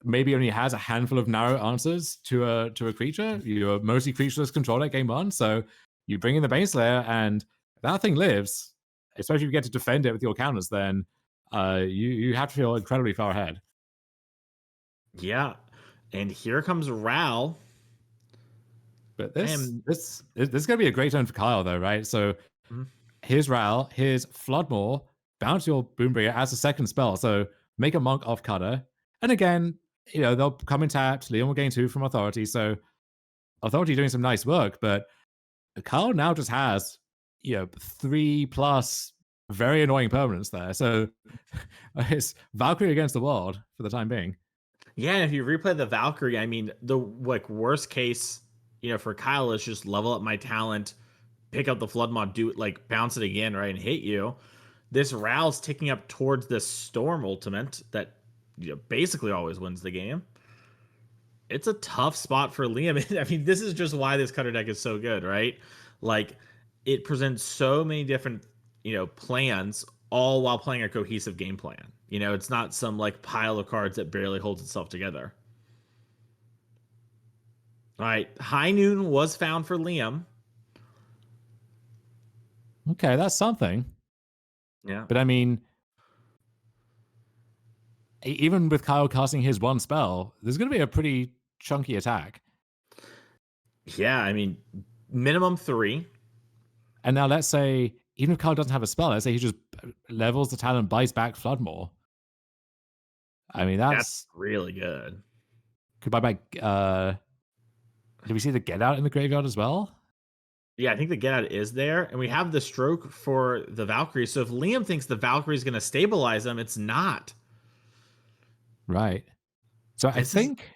maybe only has a handful of narrow answers to a creature. You're mostly creatureless control deck game one, so you bring in the Baneslayer, and that thing lives. Especially if you get to defend it with your counters, then you have to feel incredibly far ahead. Yeah. And here comes Ral. But this is going to be a great turn for Kyle, though, right? So here's Ral, here's Floodmore, bounce your Boombringer as a second spell. So make a monk off Cutter. And again, they'll come in tapped. Liam will gain 2 from Authority. So Authority doing some nice work, but Kyle now just has 3+ very annoying permanents there. So it's Valkyrie against the world for the time being. Yeah, and if you replay the Valkyrie, I mean, the worst case, for Kyle is just level up my talent, pick up the Flood Mod, do it, bounce it again, right, and hit you. This Ral's ticking up towards this Storm ultimate that basically always wins the game. It's a tough spot for Liam. I mean, this is just why this Cutter deck is so good, right? Like, it presents so many different, plans, all while playing a cohesive game plan. It's not some pile of cards that barely holds itself together. All right, High Noon was found for Liam. Okay, that's something. Yeah. But I mean, even with Kyle casting his one spell, there's going to be a pretty chunky attack. Yeah, I mean, minimum 3. And now let's say, even if Kyle doesn't have a spell, let's say he just levels the talent, buys back Floodmore. I mean, That's really good. Could buy back. Did we see the Get Out in the graveyard as well? Yeah, I think the Get Out is there. And we have the stroke for the Valkyrie. So if Liam thinks the Valkyrie is going to stabilize him, it's not. Right. So I think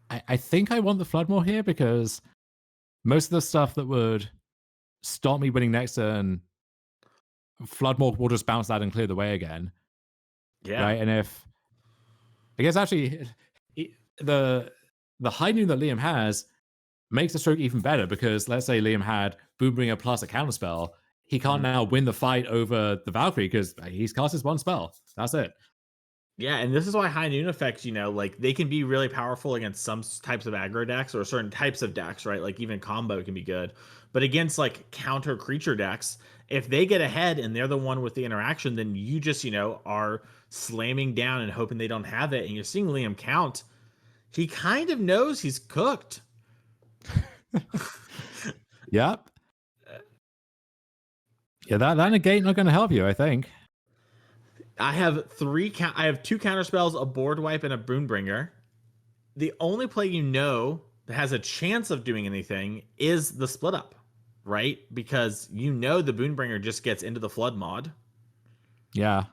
I want the Floodmore here because most of the stuff that would stop me winning next turn, Floodmore will just bounce that and clear the way again. Yeah. Right. And if I guess actually the High Noon that Liam has makes the stroke even better because let's say Liam had Boombringer plus a counterspell, he can't now win the fight over the Valkyrie because he's cast his one spell. That's it. Yeah, and this is why High Noon effects, they can be really powerful against some types of aggro decks or certain types of decks, right? Like even combo can be good. But against counter creature decks, if they get ahead and they're the one with the interaction, then you just, are slamming down and hoping they don't have it. And you're seeing Liam count. He kind of knows he's cooked. Yep. Yeah, that negate not going to help you, I think. I have two counter spells, a board wipe, and a Boonbringer. The only play that has a chance of doing anything is the split up, right? Because the Boonbringer just gets into the flood mod. Yeah.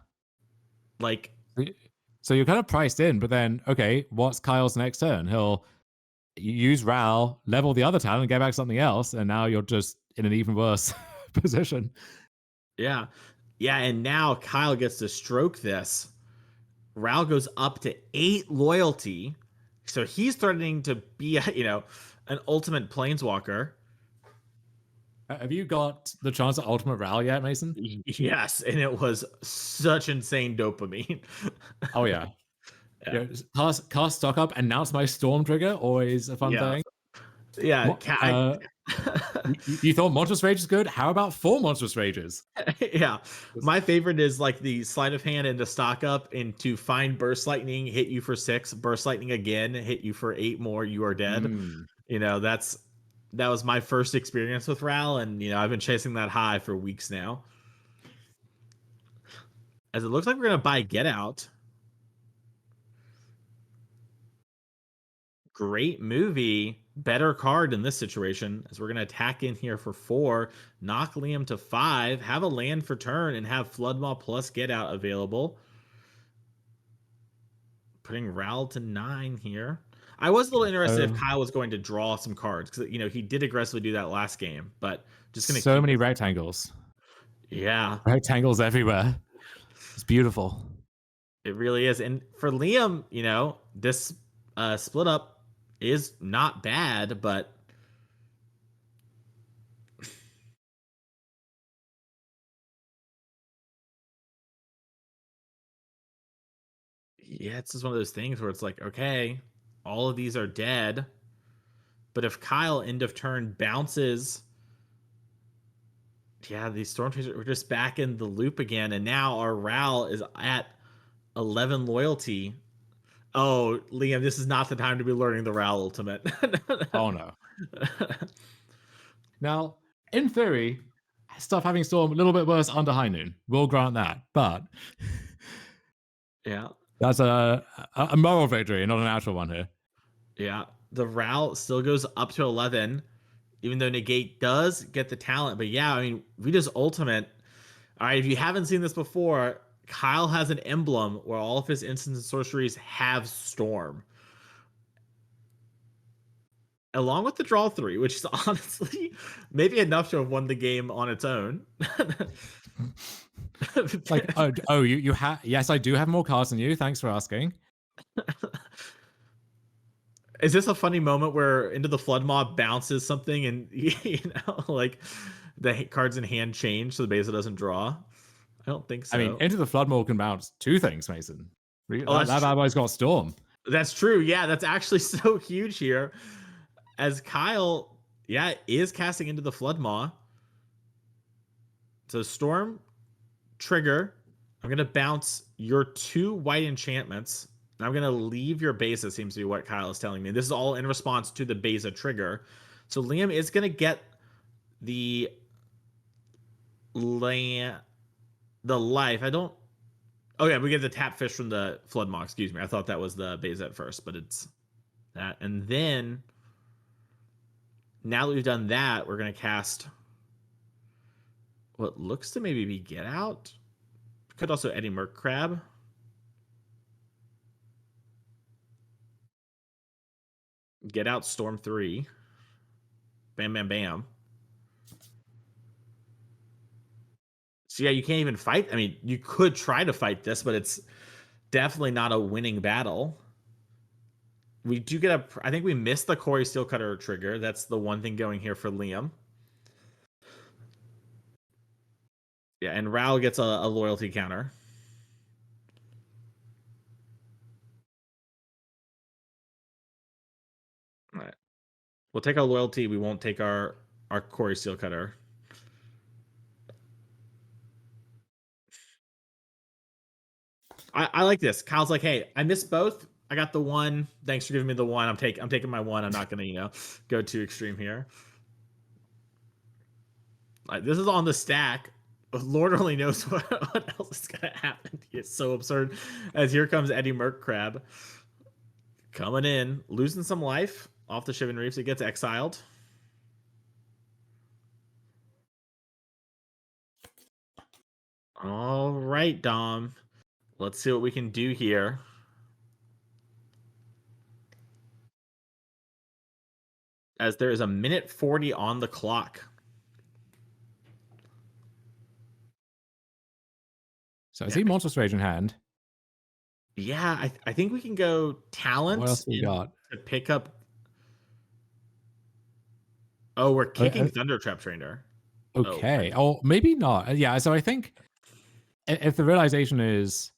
Like, so you're kind of priced in, but then, okay, what's Kyle's next turn? He'll use Ral, level the other talent, and get back something else, and now you're just in an even worse position. yeah. Yeah, and now Kyle gets to stroke this. Ral goes up to 8 loyalty. So he's threatening to be, an ultimate planeswalker. Have you got the chance at Ultimate Ral yet, Mason? Yes, and it was such insane dopamine. Oh, yeah. Yeah. Cast stock up, announce my storm trigger, always a fun thing. Yeah. You thought Monstrous Rage is good? How about 4 Monstrous Rages? Yeah. My favorite is like the sleight of hand into stock up into find Burst Lightning, hit you for 6, Burst Lightning again, hit you for 8 more, you are dead. That was my first experience with Ral, and I've been chasing that high for weeks now. As it looks like we're gonna buy Get Out. Great movie, better card in this situation, as we're going to attack in here for 4, knock Liam to 5, have a land for turn, and have Floodmaw plus Get Out available. Putting Ral to 9 here. I was a little interested if Kyle was going to draw some cards, because he did aggressively do that last game, but just going to so many rectangles. Yeah. Rectangles everywhere. It's beautiful. It really is. And for Liam, this split up is not bad, but yeah, it's just one of those things where it's like, okay, all of these are dead. But if Kyle end of turn bounces, yeah, these Storm Chasers, we're just back in the loop again. And now our Ral is at 11 loyalty. Oh, Liam, this is not the time to be learning the Ral ultimate. Oh, no. Now, in theory, stuff having Storm a little bit worse under High Noon. We'll grant that. But yeah, that's a moral victory, not an actual one here. Yeah, the Ral still goes up to 11, even though Negate does get the talent. But yeah, I mean, we just ultimate. All right, if you haven't seen this before, Kyle has an emblem where all of his instants and sorceries have Storm. Along with the draw 3, which is honestly maybe enough to have won the game on its own. Like, you have, yes, I do have more cards than you. Thanks for asking. Is this a funny moment where Into the Flood Mob bounces something and like the cards in hand change so the base doesn't draw? I don't think so. I mean, Into the Flood Mob can bounce 2 things, Mason. Oh, that bad boy's got Storm. That's true. Yeah, that's actually so huge here. As Kyle, is casting Into the Flood Maw. So Storm, trigger. I'm going to bounce your 2 white enchantments. And I'm going to leave your Beza, seems to be what Kyle is telling me. This is all in response to the Beza trigger. So Liam is going to get the life. I don't... Oh, yeah, we get the tap fish from the Flood Maw. Excuse me. I thought that was the Beza at first, but it's that. And then, now that we've done that, we're going to cast what looks to maybe be Get Out. Could also Eddie Merc Crab. Get Out Storm 3. Bam, bam, bam. So yeah, you can't even fight. I mean, you could try to fight this, but it's definitely not a winning battle. We do get I think we missed the Corey Steelcutter trigger. That's the one thing going here for Liam. Yeah, and Ral gets a loyalty counter. All right. We'll take our loyalty. We won't take our Corey Steelcutter. I like this. Kyle's like, hey, I missed both. I got the one. Thanks for giving me the one. I'm taking my one. I'm not gonna, go too extreme here. Like this is on the stack. Lord only knows what else is gonna happen. It's so absurd. As here comes Eddie Merc Crab coming in, losing some life off the Shivan Reefs. It gets exiled. All right, Dom. Let's see what we can do here. As there is a minute 40 on the clock. So I see Monstrous Rage in hand. Yeah, I think we can go What talent else we got? to pick up. Oh, we're Uh, kicking uh, Thundertrap Trainer. Oh, okay. Oh, maybe not. Yeah. So I think if the realization is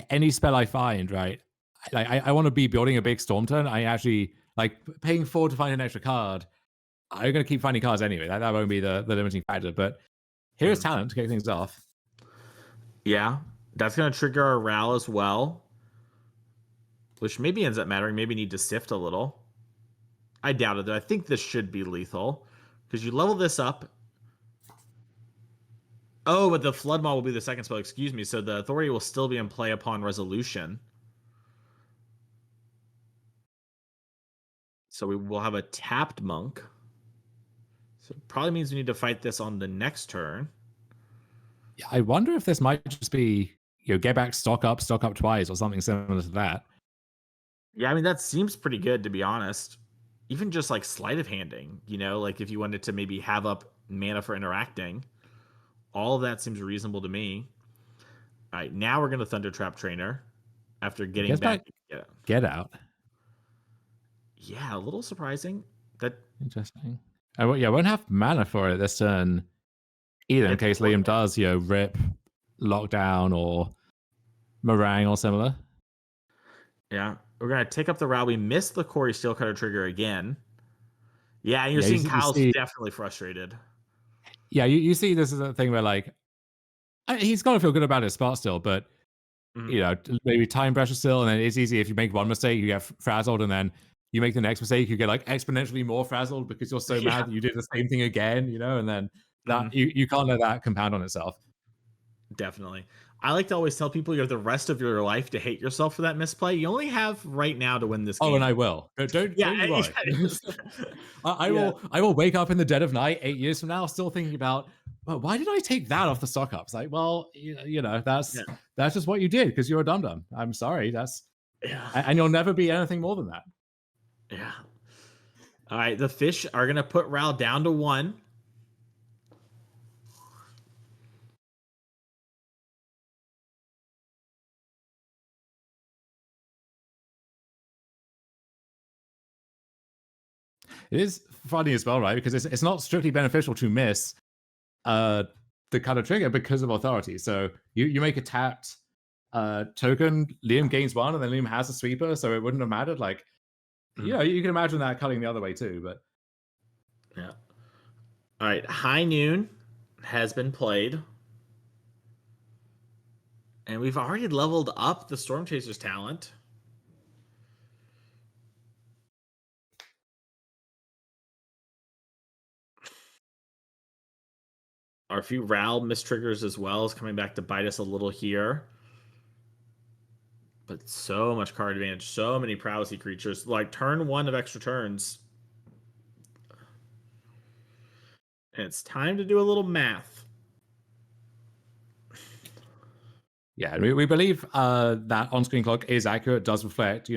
any spell I find, right? Like I want to be building a big storm turn. I actually like paying 4 to find an extra card. I'm gonna keep finding cards anyway. That won't be the limiting factor. But here's talent to kick things off. yeah, that's gonna trigger our Ral as well, which maybe ends up mattering. Maybe need to sift a little. I doubt it though. I think this should be lethal because you level this up. Oh, but the Flood Maw will be the second spell. Excuse me. So the Authority will still be in play upon resolution. So we will have a tapped monk. So it probably means we need to fight this on the next turn. I wonder if this might just be get back, stock up twice, or something similar to that. Yeah, I mean that seems pretty good to be honest. Even just like sleight of handing, like if you wanted to maybe have up mana for interacting, all of that seems reasonable to me. All right, now we're gonna Thunder Trap Trainer after getting Guess back. back, get out. Yeah, a little surprising. That Interesting. Yeah, I won't have mana for it this turn either, in case Liam does, rip, lockdown, or meringue or similar. Yeah, we're gonna take up the route. We missed the Corey Steelcutter trigger again. Yeah, and you're seeing Kyle's definitely frustrated. Yeah, you see this is a thing where like he's got to feel good about his spot still, but maybe time pressure still, and then it's easy if you make one mistake, you get frazzled, and then you make the next mistake, you get like exponentially more frazzled because you're so mad that you did the same thing again, and then that you can't let that compound on itself. Definitely. I like to always tell people you have the rest of your life to hate yourself for that misplay. You only have right now to win this game. Oh, and I will. Don't you worry. I will wake up in the dead of night 8 years from now still thinking about, well, why did I take that off the stock ups? Like, well, that's just what you did because you're a dum dum. I'm sorry. And you'll never be anything more than that. Yeah. All right, the fish are gonna put Ral down to 1. It is funny as well, right? Because it's not strictly beneficial to miss the kind of trigger because of authority. So you make a tapped token, Liam gains 1, and then Liam has a sweeper, so it wouldn't have mattered. Like, you can imagine that cutting the other way too, but yeah. All right, High Noon has been played. And we've already leveled up the Storm Chaser's talent. Our few Ral mistriggers as well is coming back to bite us a little here. But so much card advantage, so many prowessy creatures. Like turn 1 of extra turns. And it's time to do a little math. Yeah, we believe that on-screen clock is accurate, does reflect,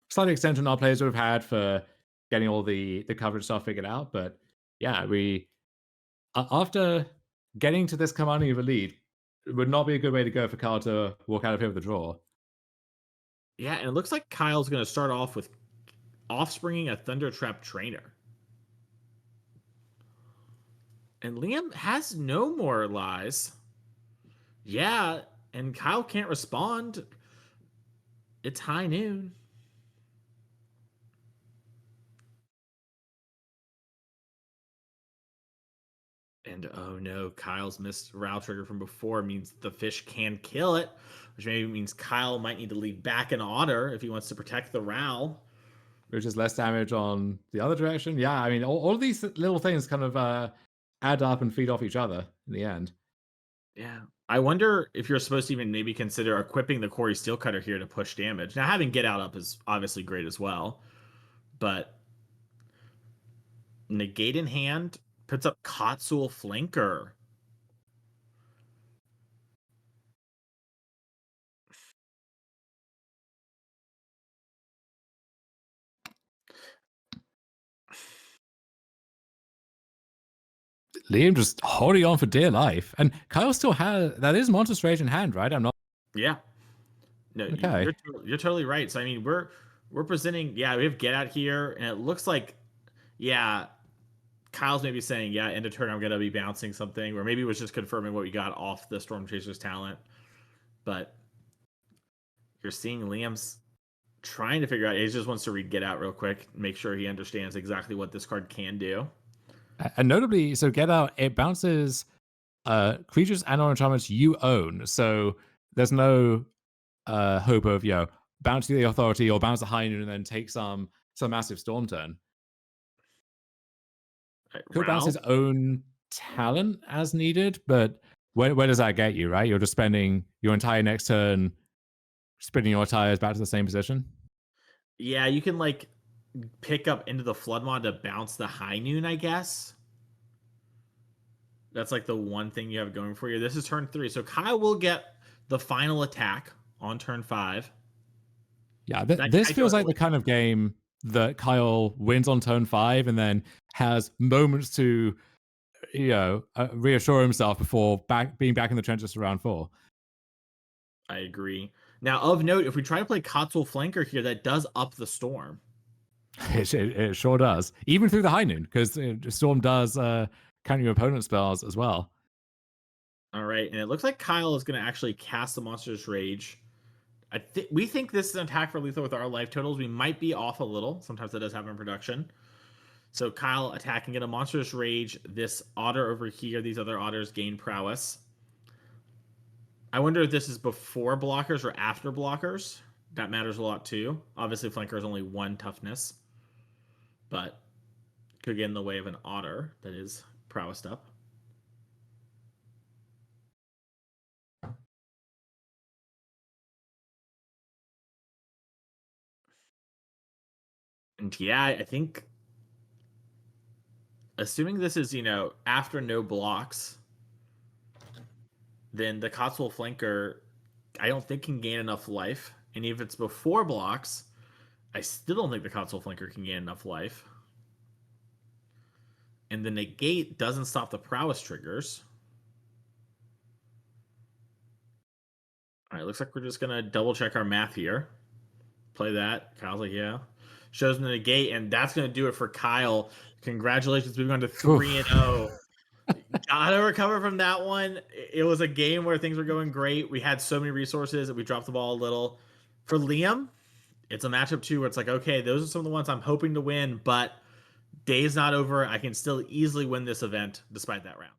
slightly extension our players would have had for getting all the coverage stuff figured out. But yeah, we after getting to this commanding of a lead, it would not be a good way to go for Kyle to walk out of here with a draw. Yeah, and it looks like Kyle's going to start off with offspringing a Thundertrap Trainer. And Liam has no more lies. Yeah, and Kyle can't respond. It's High Noon. And oh no, Kyle's missed Row trigger from before means the fish can kill it, which maybe means Kyle might need to lead back an otter if he wants to protect the Row. Which is less damage on the other direction. Yeah, I mean, all of these little things kind of add up and feed off each other in the end. Yeah. I wonder if you're supposed to even maybe consider equipping the Quarry Steel Cutter here to push damage. Now, having Get Out up is obviously great as well, but Negate in hand puts up Katsul Flanker. Liam just holding on for dear life. And Kyle still has that is Monstrous Rage in hand, right? I'm not. Yeah. No, Okay. you're totally right. So I mean, we're presenting. Yeah, we have Get Out here, and it looks like, yeah, Kyle's maybe saying, yeah, end of turn, I'm gonna be bouncing something, or maybe it was just confirming what we got off the Storm Chaser's talent. But you're seeing Liam's trying to figure out. He just wants to read Get Out real quick, make sure he understands exactly what this card can do. And notably, so Get Out, it bounces creatures and enchantments you own. So there's no hope of, bounce the authority or bounce the high noon and then take some massive storm turn. Could bounce his own talent as needed, but where does that get you, right? You're just spending your entire next turn spinning your tires back to the same position. Yeah, you can like pick up into the Floodmon to bounce the high noon, I guess. That's like the one thing you have going for you. This is turn 3. So Kyle will get the final attack on turn 5. Yeah, this feels like the kind of game that Kyle wins on turn 5 and then has moments to, reassure himself before being back in the trenches for round 4. I agree. Now, of note, if we try to play Katsul Flanker here, that does up the Storm. It sure does. Even through the high noon, because Storm does counter your opponent's spells as well. All right, and it looks like Kyle is going to actually cast the Monstrous Rage. We think this is an attack for lethal with our life totals. We might be off a little. Sometimes that does happen in production. So Kyle attacking at a Monstrous Rage. This otter over here, these other otters gain prowess. I wonder if this is before blockers or after blockers. That matters a lot too. Obviously, Flanker is only 1 toughness, but could get in the way of an otter that is prowessed up. And yeah, I think assuming this is, after no blocks, then the Cotswold Flanker, I don't think can gain enough life. And if it's before blocks, I still don't think the Cotswold Flanker can gain enough life. And the negate doesn't stop the prowess triggers. All right, looks like we're just gonna double check our math here. Play that. Kyle's like, yeah. Shows him the negate, and that's gonna do it for Kyle. Congratulations, we've gone to 3-0. Gotta recover from that one. It was a game where things were going great. We had so many resources that we dropped the ball a little. For Liam, it's a matchup too where it's like, okay, those are some of the ones I'm hoping to win, but day's not over. I can still easily win this event despite that round.